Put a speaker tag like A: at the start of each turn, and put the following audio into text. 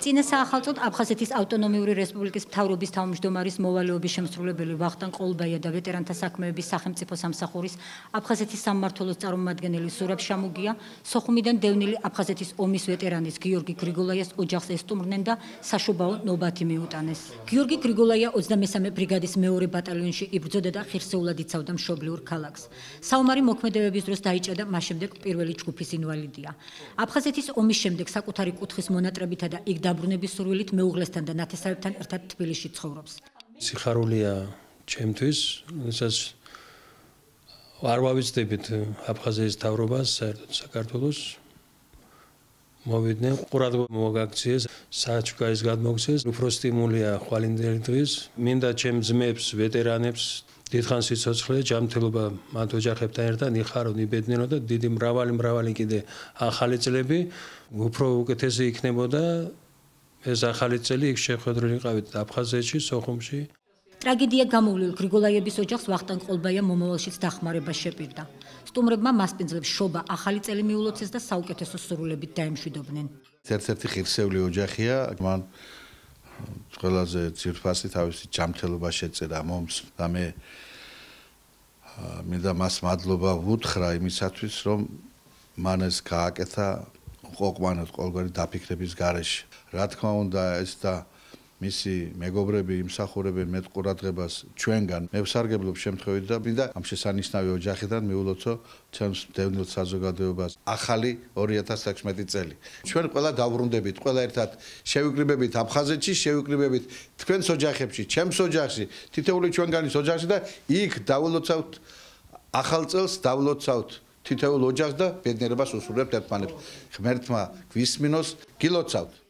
A: წინა საახალწლოდ აფხაზეთის ავტონომიური რესპუბლიკის მთავრობის თავმჯდომარის მოვალეობის შემსრულებელი ვახტანგ ყოლბაია და ვეტერანთა საქმეების სახელმწიფო სამსახურის აფხაზეთის სამმართველოს წარმომადგენელი სურაბ შამუგია სოხუმიდან დევნილი აფხაზეთის ომის ვეტერანის გიორგი გრიგოლაიას ოჯახს ესტუმრნენ და საშობაო ნობათი მიუტანეს. გიორგი გრიგოლაია 23 ბრიგადის მეორე ბატალიონში იბრძოდა და ხირსეულად იცავდა მშობლიურ ქალაქს. საომარი მოქმედებების დროს დაიჭრა და მას შემდეგ პირველი ჯგუფის ინვალიდია. აფხაზეთის ომის შემდეგ საკუთარი კუთხის მონატრებითა და იქ დაბრუნების სურვილით მეუღლესთან და ნათესავებთან ერთად თბილისში ცხოვრობს.
B: სიხარულია ჩემთვის, როდესაც არ ვავიწყდებით აფხაზეთის მთავრობას, საერთოდ საქართველოს მოვიდნენ, ყურადღება მოგაქციეს, საჩუქარის გადმოგცეს, უფრო სტიმულია ხვალინდელი დღის, მინდა ჩემ ძმებს, ვეტერანებს დიდხანს სიცოცხლე, ჯანმრთელობა მათ ოჯახებთან ერთად იხარო, იბედნიერო და დიდი მრავალი კიდე ახალი წლები უფრო უკეთესი იქნებოდა. ეს ახალი წელი იქ შეხვედრილიყავით აფხაზეთში, სოხუმში.
A: ტრაგედია გამოვლილ გრიგოლაიების ოჯახს ვახტანგ ყოლბაია მომავალშიც დახმარება შეპირდა. სტუმრებმა მასპინძლებს შობა ახალი წელი მიულოცეს და საუკეთესო სურვილებით დაემშვიდობდნენ.
C: ერთ-ერთი ღირსეული ოჯახია, მან ყველაზე ძირფასი თავისი ჯანმრთელობა შეწერა მომს და მე მინდა მას მადლობა ვუთხრა იმისათვის, რომ მან ეს გააკეთა უკმანოდ ყოველგვარი დაფიქრების გარეშე. რა თქმა უნდა, ეს და მისი მეგობრები იმსახურებენ მეტ ყურადღებას ჩვენგან. მე ვსარგებლობ შემთხვევით და მინდა ამ შესანიშნავი ოჯახიდან მიულოცო ჩემს დევნილ საზოგადოებას ახალი 2016 წელი. ჩვენ ყველა დავბრუნდებით, ყველა ერთად შევიკრიბებით აფხაზეთში, შევიკრიბებით თქვენს ოჯახებში, ჩემს ოჯახში, თითოეული ჩვენგანის ოჯახში და იქ დავილოცავთ ახალ წელს, დავილოცავთ თითოეულ ოჯახს და ბედნიერებას უსურვებთ ერთმანეთს. ღმერთმა გვისმინოს, გილოცავთ.